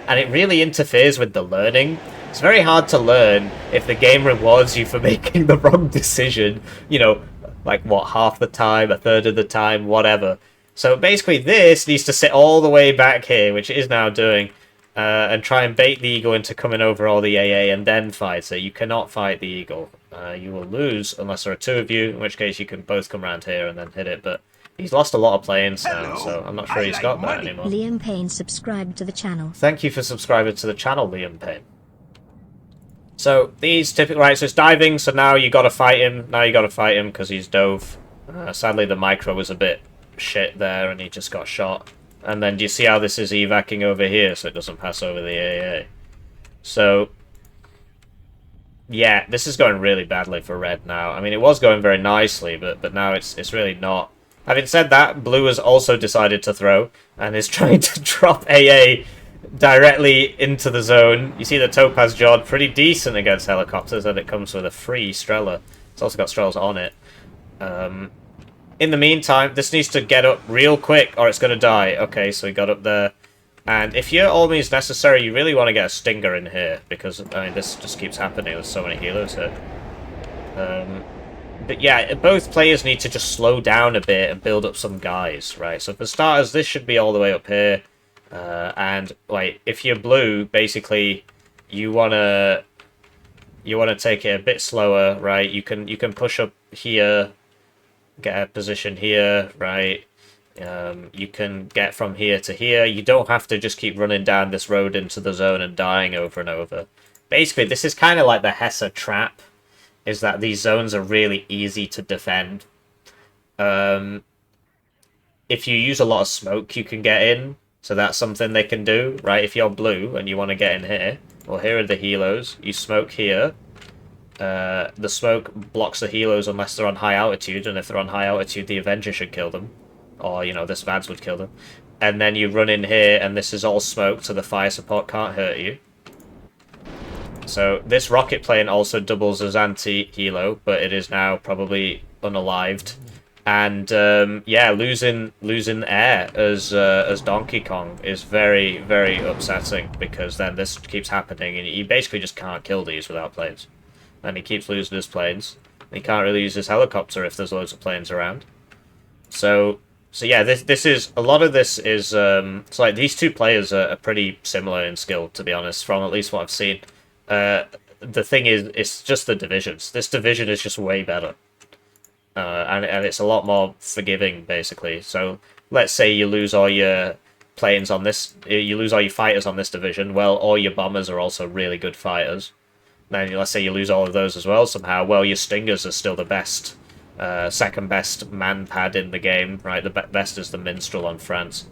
[SPEAKER 1] and it really interferes with the learning. It's very hard to learn if the game rewards you for making the wrong decision, you know, like what, half the time, a third of the time, whatever. So basically this needs to sit all the way back here, which it is now doing, and try and bait the Eagle into coming over all the AA and then fight it. You cannot fight the Eagle. You will lose unless there are two of you, in which case you can both come around here and then hit it. But he's lost a lot of planes now, so I'm not sure he's got that anymore.
[SPEAKER 2] Liam Payne subscribed to the channel.
[SPEAKER 1] Thank you for subscribing to the channel, Liam Payne. So these typical, right, so it's diving, so now you got to fight him. Now you got to fight him because he's dove. Sadly, the micro was a bit shit there and he just got shot. And then do you see how this is evacing over here so it doesn't pass over the AA? So, yeah, this is going really badly for red now. I mean, it was going very nicely, but now it's really not. Having said that, blue has also decided to throw and is trying to drop AA directly into the zone. You see the Topaz Jod, pretty decent against helicopters, and it comes with a free Strela. It's also got Strelas on it. In the meantime, this needs to get up real quick or it's going to die. Okay, so we got up there. And if you're all means necessary, you really want to get a Stinger in here, because, I mean, this just keeps happening with so many healers here. But yeah, both players need to just slow down a bit and build up some guys, right? So for starters, this should be all the way up here. And, like, if you're blue, basically, you want to take it a bit slower, right? You can push up here, get a position here, right? You can get from here to here. You don't have to just keep running down this road into the zone and dying over and over. Basically, this is kind of like the Hesse trap, is that these zones are really easy to defend. If you use a lot of smoke, you can get in, so that's something they can do, right? If you're blue and you want to get in here, well, here are the helos. You smoke here. The smoke blocks the helos unless they're on high altitude, and if they're on high altitude, the Avenger should kill them. Or, you know, this VADS would kill them. And then you run in here, and this is all smoke, so the fire support can't hurt you. So this rocket plane also doubles as anti-helo, but it is now probably unalived. And, yeah, losing air as Donkey Kong is very, very upsetting, because then this keeps happening, and you basically just can't kill these without planes. And he keeps losing his planes. He can't really use his helicopter if there's loads of planes around. So yeah, this is, a lot of this is, it's like these two players are pretty similar in skill, to be honest, from at least what I've seen. The thing is, it's just the divisions. This division is just way better. and it's a lot more forgiving, basically. So let's say you lose all your planes on this, you lose all your fighters on this division. Well, all your bombers are also really good fighters. Then let's say you lose all of those as well somehow. Well, your Stingers are still the best, second best man pad in the game, right? The best is the Minstrel on France.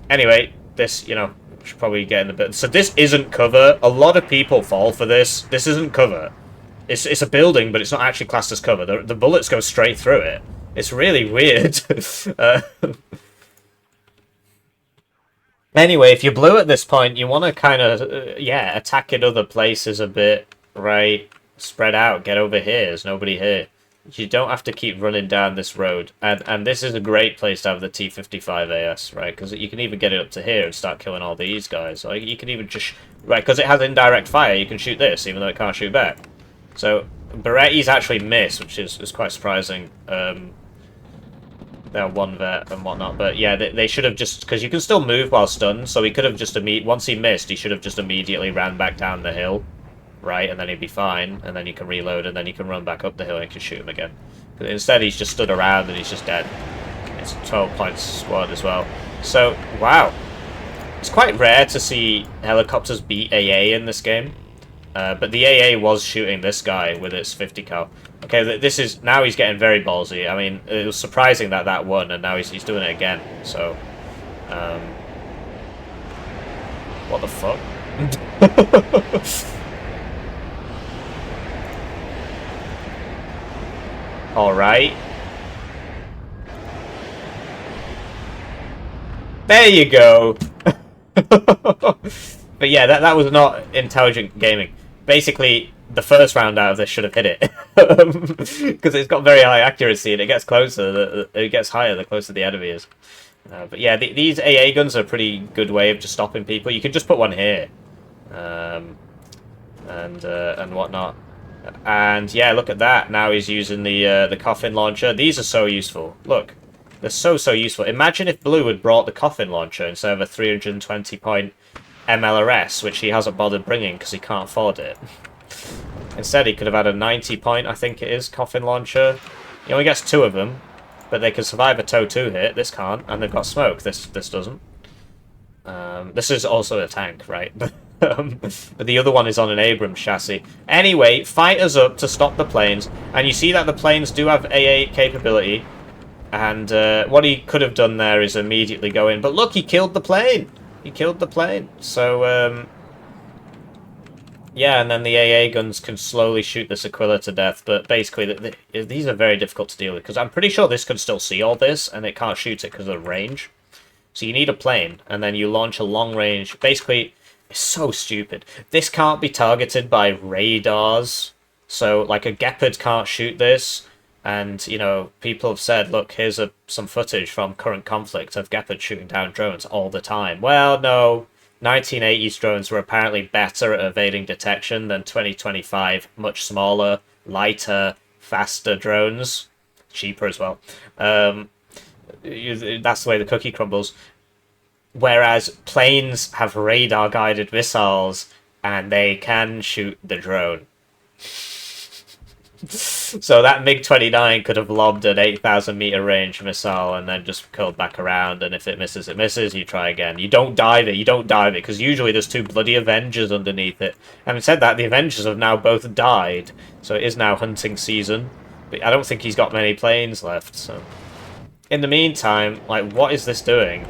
[SPEAKER 1] Anyway, this, should probably get in a bit. So this isn't cover. A lot of people fall for this. This isn't cover. It's a building, but it's not actually classed as cover. The bullets go straight through it. It's really weird. Anyway, if you're blue at this point, you want to kind of, attack in other places a bit, right? Spread out, get over here. There's nobody here. You don't have to keep running down this road. And this is a great place to have the T-55 AS, right? Because you can even get it up to here and start killing all these guys. Like, you can even just... Right, because it has indirect fire, you can shoot this, even though it can't shoot back. So, Beretti's actually missed, which is quite surprising. They're one vet and whatnot, but yeah, they should have just... Because you can still move while stunned, so he could have just... Once he missed, he should have just immediately ran back down the hill. Right, and then he'd be fine, and then you can reload, and then you can run back up the hill and you can shoot him again. But instead, he's just stood around and he's just dead. It's a 12-point squad as well. So, wow. It's quite rare to see helicopters beat AA in this game. But the AA was shooting this guy with its 50 cal. Okay, this is... Now he's getting very ballsy. I mean, it was surprising that won, and now he's doing it again. So, what the fuck? Alright. There you go! But yeah, that was not intelligent gaming. Basically, the first round out of this should have hit it. Because it's got very high accuracy and it gets closer, it gets higher the closer the enemy is. But yeah, these AA guns are a pretty good way of just stopping people. You can just put one here. And whatnot. And yeah, look at that. Now he's using the coffin launcher. These are so useful. Look, they're so useful. Imagine if Blue had brought the coffin launcher instead of a 320-point MLRS, which he hasn't bothered bringing because he can't afford it. Instead, he could have had a 90-point, I think it is, coffin launcher. He only gets 2 of them, but they can survive a TOW 2 hit. This can't, and they've got smoke. This doesn't. This is also a tank, right? But the other one is on an Abrams chassis. Anyway, fighters up to stop the planes, and you see that the planes do have AA capability, and what he could have done there is immediately go in. But look, he killed the plane! He killed the plane. So, yeah, and then the AA guns can slowly shoot this Aquila to death, but basically, these are very difficult to deal with, because I'm pretty sure this can still see all this, and it can't shoot it because of the range. So you need a plane, and then you launch a long range. Basically, it's so stupid. This can't be targeted by radars. So, like, a Gepard can't shoot this. And, people have said, look, here's some footage from current conflict of Gepard shooting down drones all the time. Well, no. 1980s drones were apparently better at evading detection than 2025, much smaller, lighter, faster drones. Cheaper as well. That's the way the cookie crumbles. Whereas planes have radar-guided missiles, and they can shoot the drone. So that MiG-29 could have lobbed an 8,000-meter range missile and then just curled back around, and if it misses, it misses, you try again. You don't dive it, because usually there's 2 bloody Avengers underneath it. Having said that, the Avengers have now both died, so it is now hunting season. But I don't think he's got many planes left, so... In the meantime, like, what is this doing?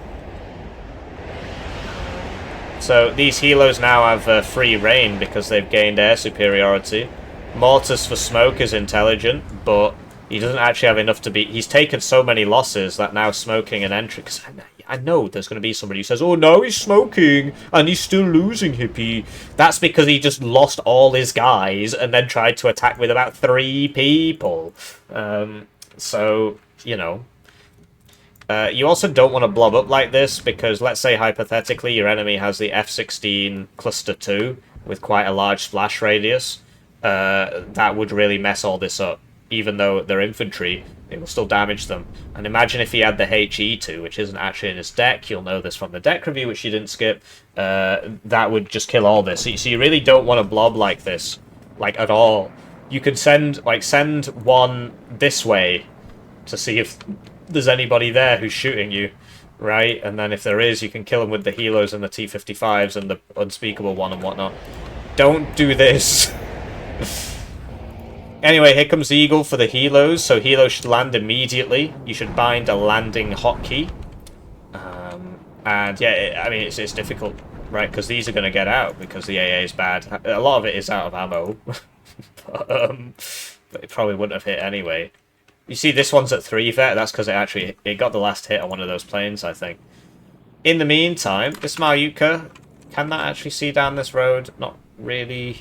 [SPEAKER 1] So these helos now have free reign because they've gained air superiority. Mortars for smoke is intelligent, but he doesn't actually have enough to beat. He's taken so many losses that now smoking an entry... Because I know there's going to be somebody who says, oh, now he's smoking and he's still losing, Hippie. That's because he just lost all his guys and then tried to attack with about 3 people. So, you also don't want to blob up like this because, let's say, hypothetically, your enemy has the F-16 Cluster 2 with quite a large splash radius. That would really mess all this up. Even though they're infantry, it will still damage them. And imagine if he had the HE2, which isn't actually in his deck. You'll know this from the deck review, which you didn't skip. That would just kill all this. So you really don't want to blob like this, like, at all. you could send one this way to see if there's anybody there who's shooting you, right? And then if there is, you can kill them with the helos and the T-55s and the unspeakable one and whatnot. Don't do this. Anyway, here comes the Eagle for the helos, so helos should land immediately. You should bind a landing hotkey. And yeah, I mean, it's difficult, right? Because these are going to get out because the AA is bad. A lot of it is out of ammo. But it probably wouldn't have hit anyway. You see this one's at 3 vet, that's because it got the last hit on one of those planes, I think. In the meantime, this Malyutka, can that actually see down this road? Not really.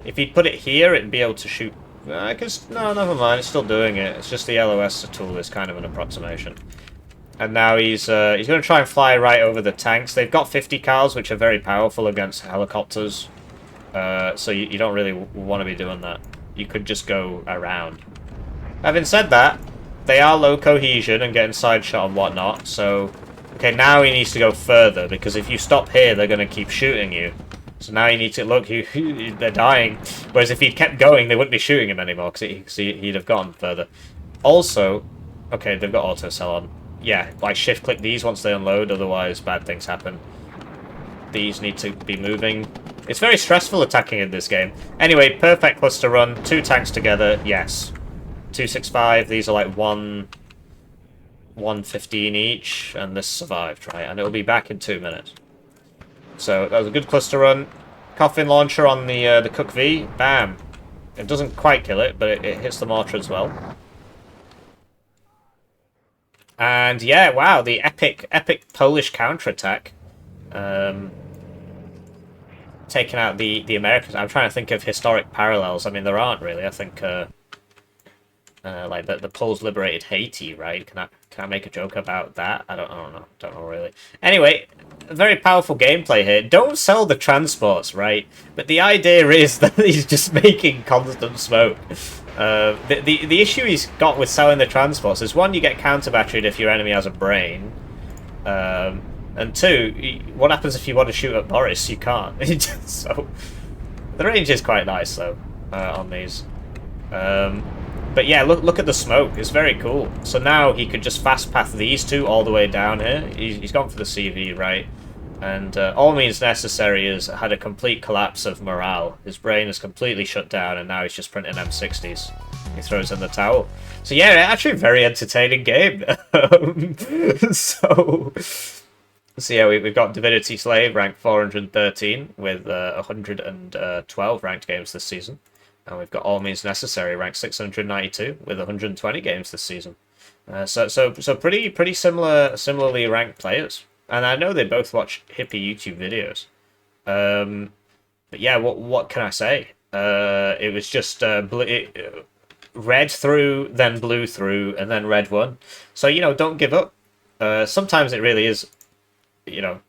[SPEAKER 1] If he'd put it here, it'd be able to shoot. I guess, no, never mind, it's still doing it. It's just the LOS tool is kind of an approximation. And now he's going to try and fly right over the tanks. They've got 50 cals, which are very powerful against helicopters. So you don't really want to be doing that. You could just go around. Having said that, they are low cohesion and getting side shot and whatnot, so... Okay, now he needs to go further, because if you stop here, they're going to keep shooting you. So now you need to... Look, they're dying. Whereas if he'd kept going, they wouldn't be shooting him anymore, because he'd have gone further. Also... Okay, they've got auto cell on. Yeah, like shift-click these once they unload, otherwise bad things happen. These need to be moving. It's very stressful attacking in this game. Anyway, perfect cluster run. 2 tanks together, yes. 265, these are like 115 each, and this survived, right? And it'll be back in 2 minutes. So that was a good cluster run. Coffin launcher on the Cook V, bam. It doesn't quite kill it, but it hits the mortar as well. And yeah, wow, the epic Polish counterattack. Taking out the Americans. I'm trying to think of historic parallels. I mean, there aren't really. I think like the Poles liberated Haiti, right? Can I make a joke about that? I don't know. Don't know really. Anyway, very powerful gameplay here. Don't sell the transports, right? But the idea is that he's just making constant smoke. The issue he's got with selling the transports is, one, you get counter-batteried if your enemy has a brain. And 2, what happens if you want to shoot at Boris? You can't. So, the range is quite nice, though, on these. But yeah, look at the smoke. It's very cool. So now he could just fast path these two all the way down here. He's gone for the CV, right? And all means necessary has had a complete collapse of morale. His brain is completely shut down, and now he's just printing M60s. He throws in the towel. So yeah, actually a very entertaining game. So yeah, we've got Divinity Slave, ranked 413, with 112 ranked games this season. And we've got All Means Necessary, ranked 692, with 120 games this season. So pretty similarly ranked players. And I know they both watch Hippie YouTube videos. But yeah, what can I say? It was just red through, then blue through, and then red won. So, you know, don't give up. Sometimes it really is, you know,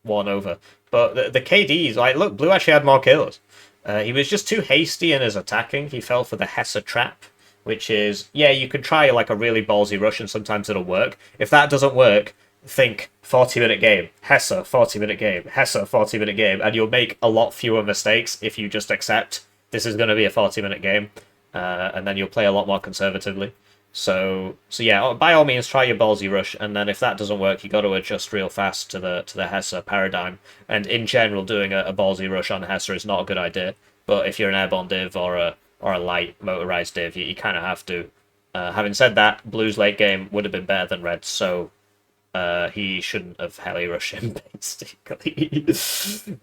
[SPEAKER 1] won over. But the KDs, like, look, blue actually had more kills. He was just too hasty in his attacking. He fell for the Hesse trap, which is, yeah, you can try like a really ballsy rush and sometimes it'll work. If that doesn't work, think 40-minute game, Hesse 40-minute game, Hesse 40-minute game, and you'll make a lot fewer mistakes if you just accept this is going to be a 40-minute game, and then you'll play a lot more conservatively. So yeah, by all means, try your ballsy rush, and then if that doesn't work, you got to adjust real fast to the Hesse paradigm. And in general, doing a ballsy rush on Hesse is not a good idea. But if you're an airborne div or a light motorized div, you kind of have to. Having said that, blue's late game would have been better than red, so he shouldn't have heli rushed him basically.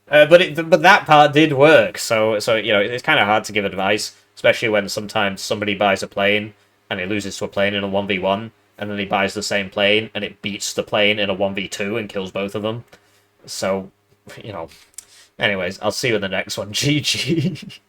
[SPEAKER 1] But that part did work. So you know, it's kind of hard to give advice, especially when sometimes somebody buys a plane and he loses to a plane in a 1v1, and then he buys the same plane, and it beats the plane in a 1v2 and kills both of them. So, you know, anyways, I'll see you in the next one. GG.